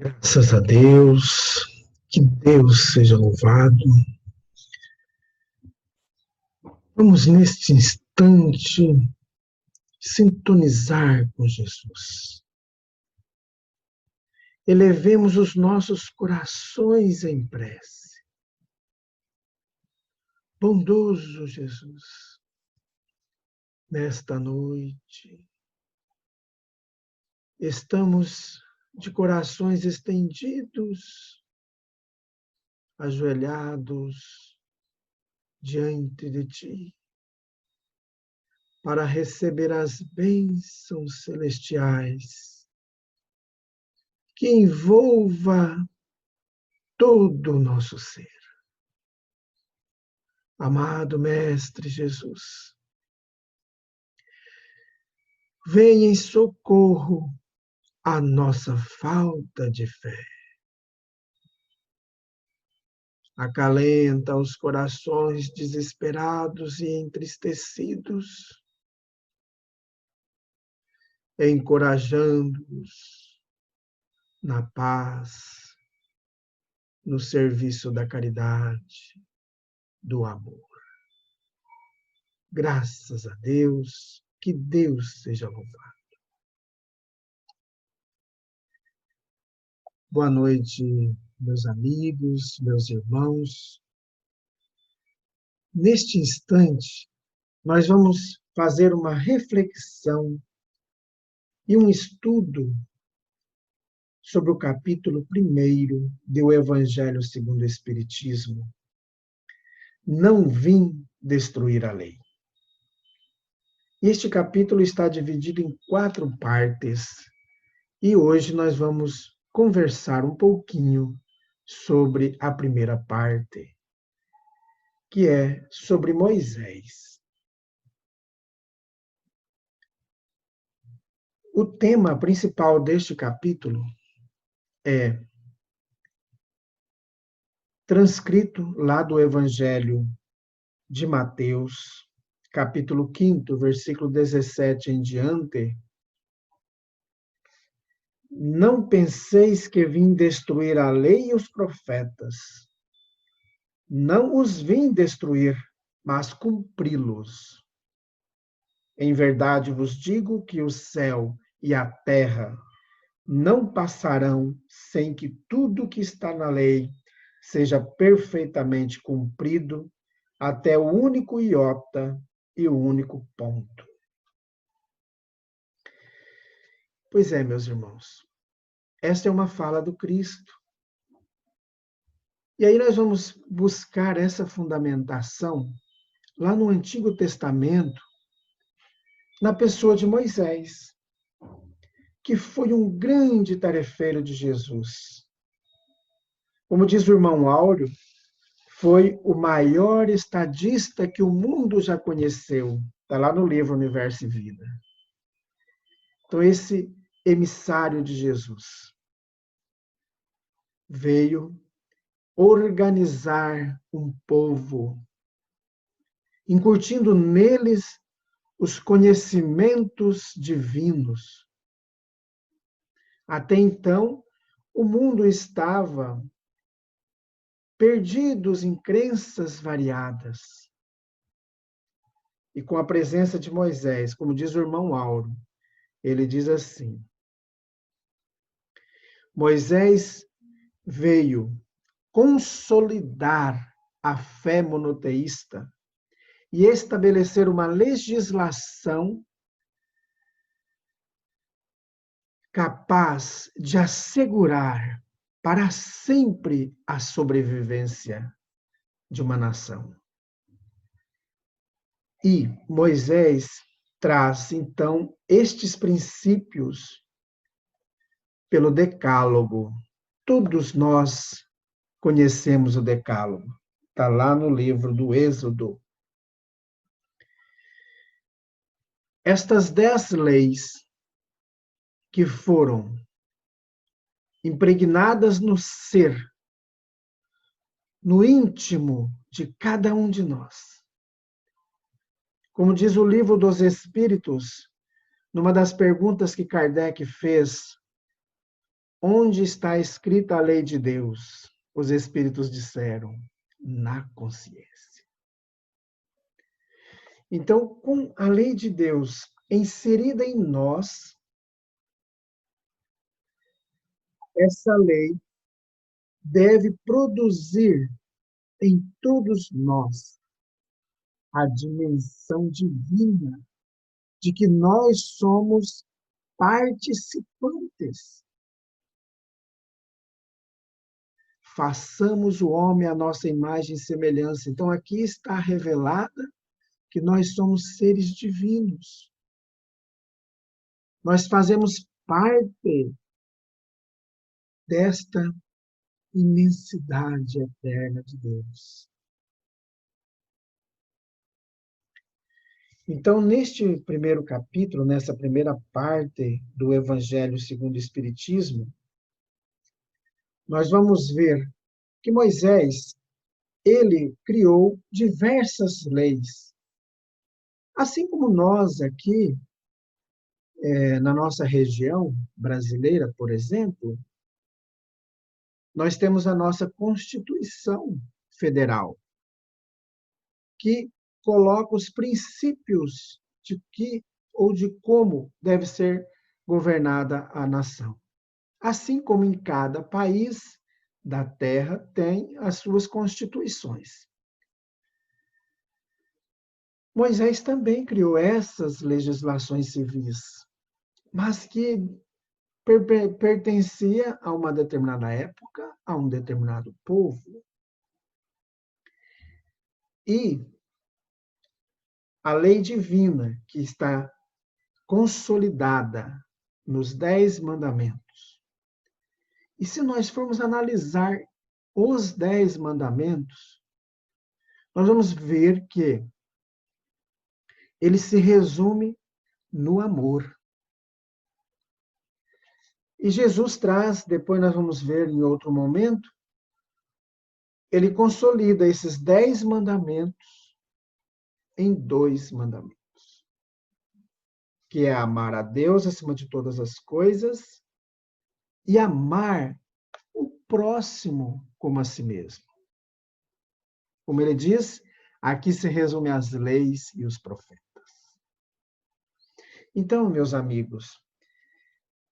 Graças a Deus, que Deus seja louvado. Vamos neste instante sintonizar com Jesus. Elevemos os nossos corações em prece. Bondoso Jesus, nesta noite, estamos de corações estendidos, ajoelhados diante de Ti, para receber as bênçãos celestiais que envolva todo o nosso ser. Amado Mestre Jesus, venha em socorro à nossa falta de fé. Acalenta os corações desesperados e entristecidos, encorajando-os na paz, no serviço da caridade, do amor. Graças a Deus, que Deus seja louvado. Boa noite, meus amigos, meus irmãos. Neste instante, nós vamos fazer uma reflexão e um estudo sobre o capítulo 1 do Evangelho segundo o Espiritismo. Não vim destruir a lei. Este capítulo está dividido em 4 partes e hoje nós vamos conversar um pouquinho sobre a primeira parte, que é sobre Moisés. O tema principal deste capítulo é transcrito lá do Evangelho de Mateus, capítulo 5, versículo 17 em diante. Não penseis que vim destruir a lei e os profetas. Não os vim destruir, mas cumpri-los. Em verdade vos digo que o céu e a terra não passarão sem que tudo que está na lei seja perfeitamente cumprido, até o único iota e o único ponto. Pois é, meus irmãos, esta é uma fala do Cristo. E aí nós vamos buscar essa fundamentação lá no Antigo Testamento, na pessoa de Moisés, que foi um grande tarefeiro de Jesus. Como diz o irmão Áureo, foi o maior estadista que o mundo já conheceu. Está lá no livro Universo e Vida. Então, esse emissário de Jesus veio organizar um povo, incutindo neles os conhecimentos divinos. Até então, o mundo estava perdidos em crenças variadas. E com a presença de Moisés, como diz o irmão Áureo, ele diz assim: Moisés veio consolidar a fé monoteísta e estabelecer uma legislação capaz de assegurar para sempre a sobrevivência de uma nação. E Moisés traz, então, estes princípios pelo Decálogo. Todos nós conhecemos o Decálogo. Está lá no livro do Êxodo. Estas 10 leis que foram impregnadas no ser, no íntimo de cada um de nós. Como diz o Livro dos Espíritos, numa das perguntas que Kardec fez Onde está escrita a lei de Deus? Os espíritos disseram, na consciência. Então, com a lei de Deus inserida em nós, essa lei deve produzir em todos nós a dimensão divina de que nós somos participantes. Façamos o homem à nossa imagem e semelhança. Então, aqui está revelada que nós somos seres divinos. Nós fazemos parte desta imensidade eterna de Deus. Então, neste primeiro capítulo, nessa primeira parte do Evangelho segundo o Espiritismo, nós vamos ver que Moisés, ele criou diversas leis. Assim como nós aqui, na nossa região brasileira, por exemplo, nós temos a nossa Constituição Federal, que coloca os princípios de que ou de como deve ser governada a nação. Assim como em cada país da Terra tem as suas constituições. Moisés também criou essas legislações civis, mas que pertencia a uma determinada época, a um determinado povo. E a lei divina que está consolidada nos 10 mandamentos. E se nós formos analisar os 10 mandamentos, nós vamos ver que ele se resume no amor. E Jesus traz, depois nós vamos ver em outro momento, ele consolida esses 10 mandamentos em 2 mandamentos, que é amar a Deus acima de todas as coisas e amar o próximo como a si mesmo. Como ele diz, aqui se resume as leis e os profetas. Então, meus amigos,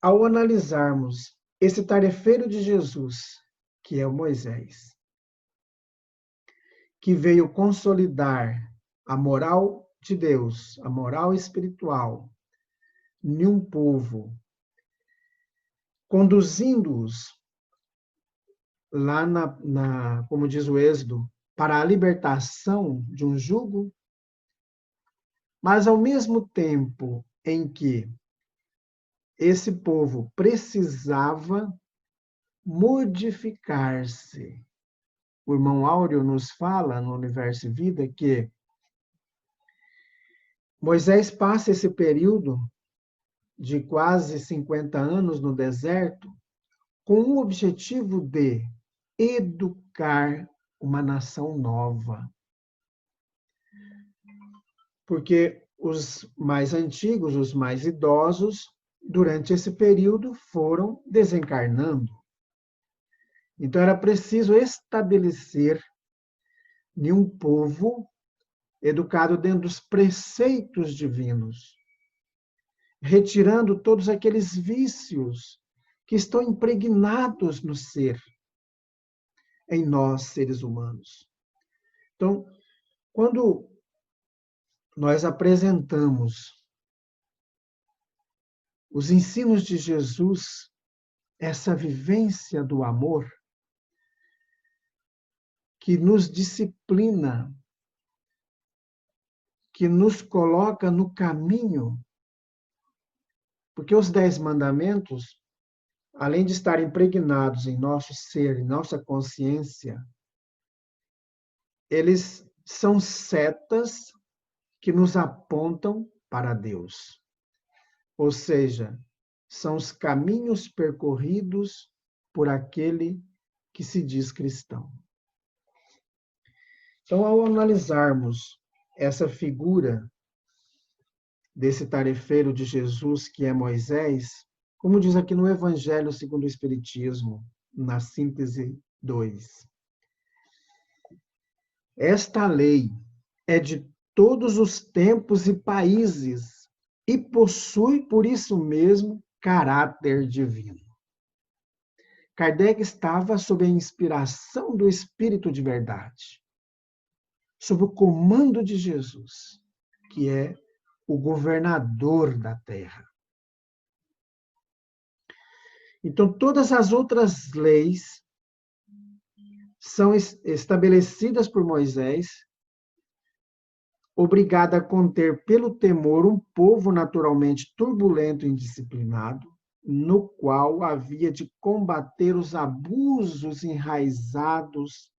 ao analisarmos esse tarefeiro de Jesus, que é o Moisés, que veio consolidar a moral de Deus, a moral espiritual, em um povo, conduzindo-os lá como diz o Êxodo, para a libertação de um jugo, mas ao mesmo tempo em que esse povo precisava modificar-se. O irmão Áureo nos fala no Universo e Vida que Moisés passa esse período de quase 50 anos no deserto com o objetivo de educar uma nação nova. Porque os mais antigos, os mais idosos, durante esse período foram desencarnando. Então era preciso estabelecer em um povo educado dentro dos preceitos divinos, retirando todos aqueles vícios que estão impregnados no ser, em nós, seres humanos. Então, quando nós apresentamos os ensinos de Jesus, essa vivência do amor, que nos disciplina, que nos coloca no caminho, porque os 10 mandamentos, além de estarem impregnados em nosso ser, em nossa consciência, eles são setas que nos apontam para Deus. Ou seja, são os caminhos percorridos por aquele que se diz cristão. Então, ao analisarmos essa figura desse tarefeiro de Jesus que é Moisés, Como diz aqui no Evangelho segundo o Espiritismo, na síntese 2. Esta lei é de todos os tempos e países e possui, por isso mesmo, caráter divino. Kardec estava sob a inspiração do Espírito de verdade, sob o comando de Jesus, que é o governador da Terra. Então, todas as outras leis são estabelecidas por Moisés, obrigada a conter pelo temor um povo naturalmente turbulento e indisciplinado, no qual havia de combater os abusos enraizados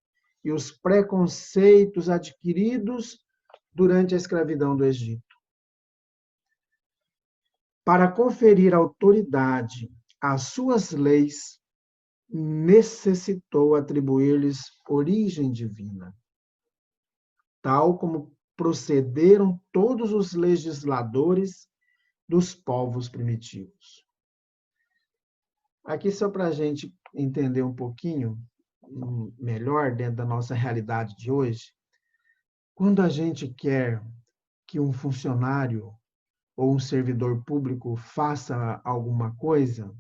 e os preconceitos adquiridos durante a escravidão do Egito. Para conferir autoridade às suas leis, necessitou atribuir-lhes origem divina, tal como procederam todos os legisladores dos povos primitivos. Aqui, só para a gente entender um pouquinho melhor dentro da nossa realidade de hoje, quando a gente quer que um funcionário ou um servidor público faça alguma coisa,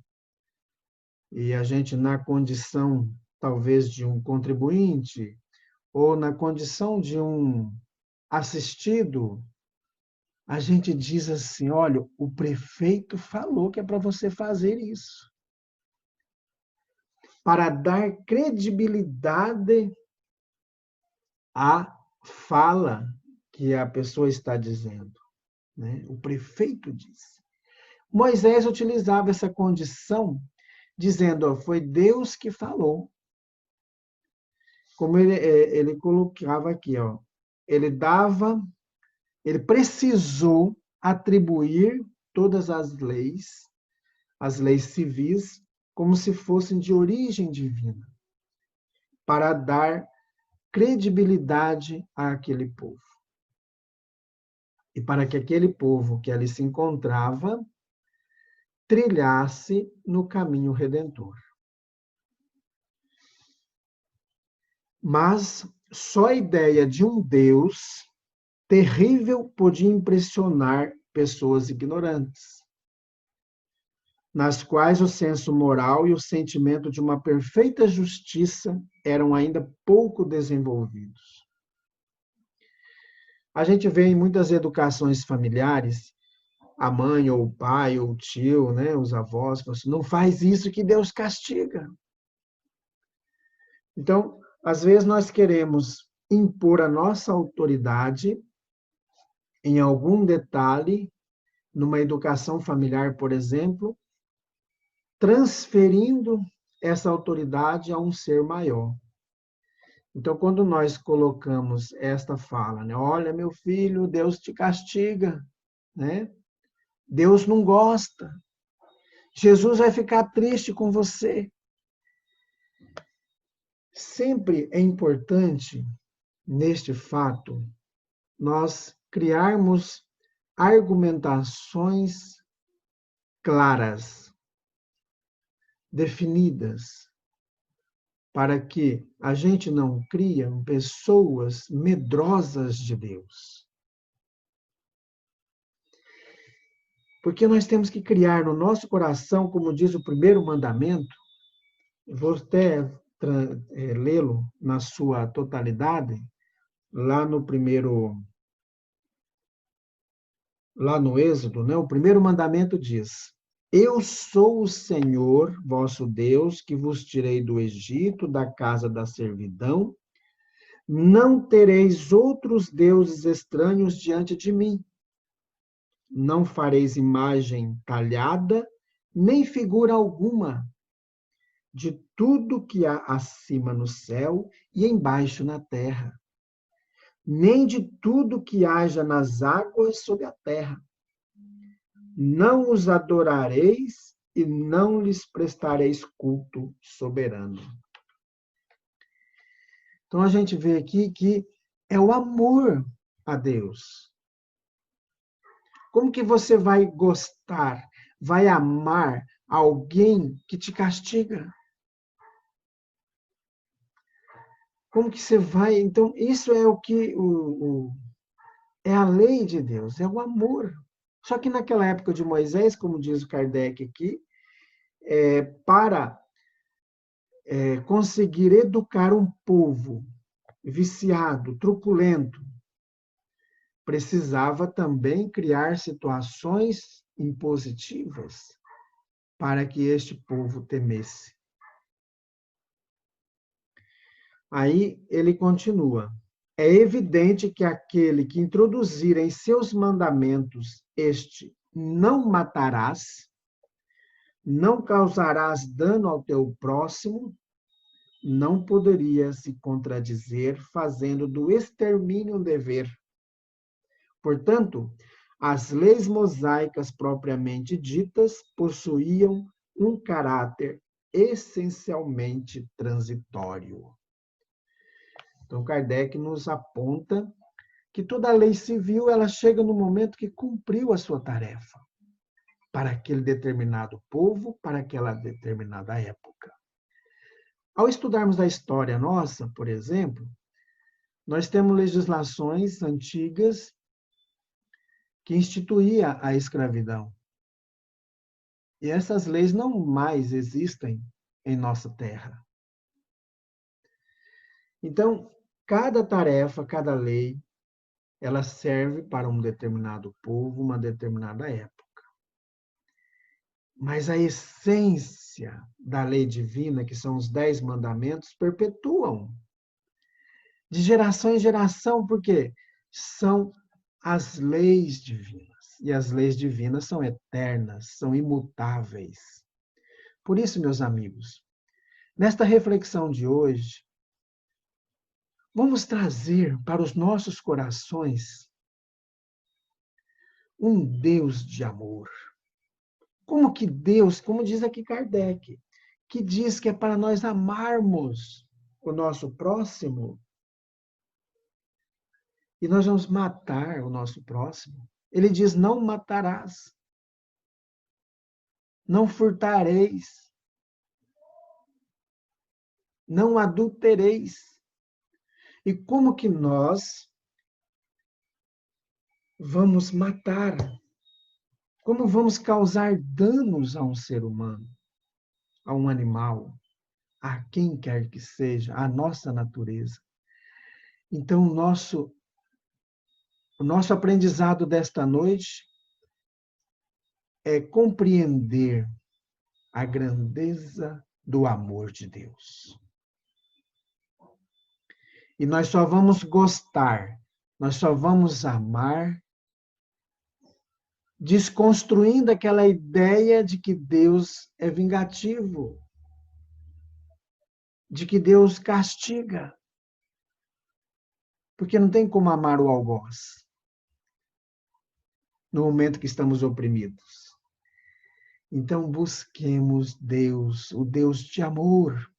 e a gente, na condição, talvez, de um contribuinte, ou na condição de um assistido, a gente diz assim: olha, o prefeito falou que é para você fazer isso. Para dar credibilidade à fala que a pessoa está dizendo, né? O prefeito disse. Moisés utilizava essa condição, dizendo: ó, foi Deus que falou. Como ele colocava aqui, ó, ele precisou atribuir todas as leis civis, como se fossem de origem divina, para dar credibilidade àquele povo. E para que aquele povo que ali se encontrava trilhasse no caminho redentor. Mas só a ideia de um Deus terrível podia impressionar pessoas ignorantes, nas quais o senso moral e o sentimento de uma perfeita justiça eram ainda pouco desenvolvidos. A gente vê em muitas educações familiares, a mãe ou o pai ou o tio, né, os avós, falam assim: não faz isso que Deus castiga. Então, às vezes nós queremos impor a nossa autoridade em algum detalhe, numa educação familiar, por exemplo, transferindo essa autoridade a um ser maior. Então, quando nós colocamos esta fala, né? Olha, meu filho, Deus te castiga, né? Deus não gosta. Jesus vai ficar triste com você. Sempre é importante, neste fato, nós criarmos argumentações claras, definidas, para que a gente não crie pessoas medrosas de Deus. Porque nós temos que criar no nosso coração, como diz o primeiro mandamento, vou até lê-lo na sua totalidade, lá no Êxodo, né? O primeiro mandamento diz: eu sou o Senhor, vosso Deus, que vos tirei do Egito, da casa da servidão. Não tereis outros deuses estranhos diante de mim. Não fareis imagem talhada, nem figura alguma de tudo que há acima no céu e embaixo na terra, nem de tudo que haja nas águas sob a terra. Não os adorareis e não lhes prestareis culto soberano. Então a gente vê aqui que é o amor a Deus. Como que você vai gostar, vai amar alguém que te castiga? Como que você vai? Então, isso é o que é a lei de Deus, é o amor. Só que naquela época de Moisés, como diz o Kardec aqui, para conseguir educar um povo viciado, truculento, precisava também criar situações impositivas para que este povo temesse. Aí ele continua: é evidente que aquele que introduzir em seus mandamentos este não matarás, não causarás dano ao teu próximo, não poderia se contradizer fazendo do extermínio um dever. Portanto, as leis mosaicas propriamente ditas possuíam um caráter essencialmente transitório. Então, Kardec nos aponta que toda lei civil ela chega no momento que cumpriu a sua tarefa para aquele determinado povo, para aquela determinada época. Ao estudarmos a história nossa, por exemplo, nós temos legislações antigas que instituía a escravidão. E essas leis não mais existem em nossa terra. Então, cada tarefa, cada lei, ela serve para um determinado povo, uma determinada época. Mas a essência da lei divina, que são os 10 mandamentos, perpetuam de geração em geração, porque são as leis divinas. E as leis divinas são eternas, são imutáveis. Por isso, meus amigos, nesta reflexão de hoje, vamos trazer para os nossos corações um Deus de amor. Como que Deus, como diz aqui Kardec, que diz que é para nós amarmos o nosso próximo, e nós vamos matar o nosso próximo. Ele diz: não matarás, não furtareis, não adultereis. E como que nós vamos matar? Como vamos causar danos a um ser humano, a um animal, a quem quer que seja, a nossa natureza? Então, o nosso aprendizado desta noite é compreender a grandeza do amor de Deus. E nós só vamos gostar, nós só vamos amar desconstruindo aquela ideia de que Deus é vingativo, de que Deus castiga. Porque não tem como amar o algoz no momento que estamos oprimidos. Então busquemos Deus, o Deus de amor,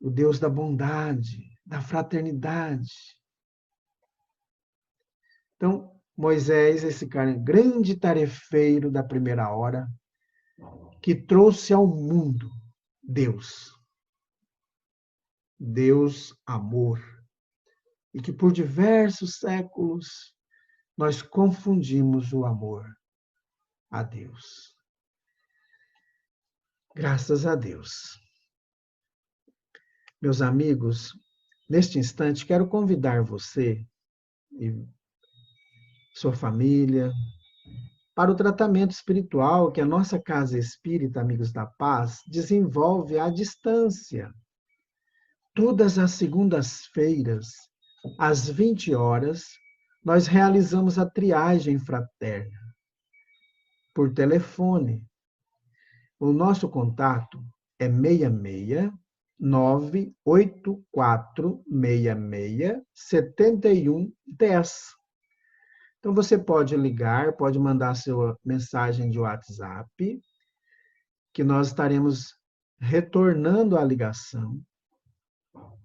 o Deus da bondade, da fraternidade. Então, Moisés, esse cara grande tarefeiro da primeira hora, que trouxe ao mundo Deus. Deus amor. E que por diversos séculos nós confundimos o amor a Deus. Graças a Deus. Meus amigos, neste instante quero convidar você e sua família para o tratamento espiritual que a nossa Casa Espírita Amigos da Paz desenvolve à distância. Todas as segundas-feiras, às 20 horas, nós realizamos a triagem fraterna por telefone. O nosso contato é 66 98466 7110. Então você pode ligar, pode mandar sua mensagem de WhatsApp, que nós estaremos retornando a ligação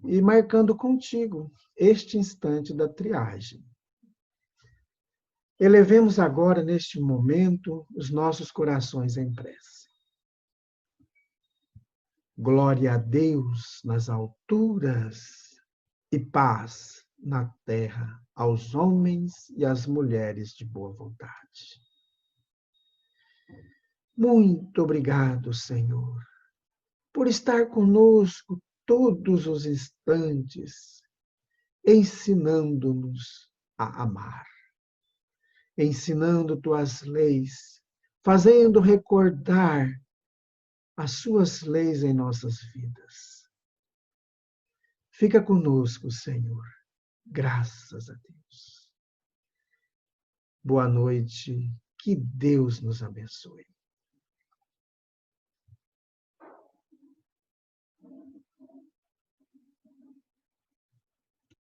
e marcando contigo este instante da triagem. Elevemos agora, neste momento, os nossos corações em prece. Glória a Deus nas alturas e paz na terra aos homens e às mulheres de boa vontade. Muito obrigado, Senhor, por estar conosco todos os instantes, ensinando-nos a amar, ensinando tuas leis, fazendo recordar as suas leis em nossas vidas. Fica conosco, Senhor. Graças a Deus. Boa noite. Que Deus nos abençoe.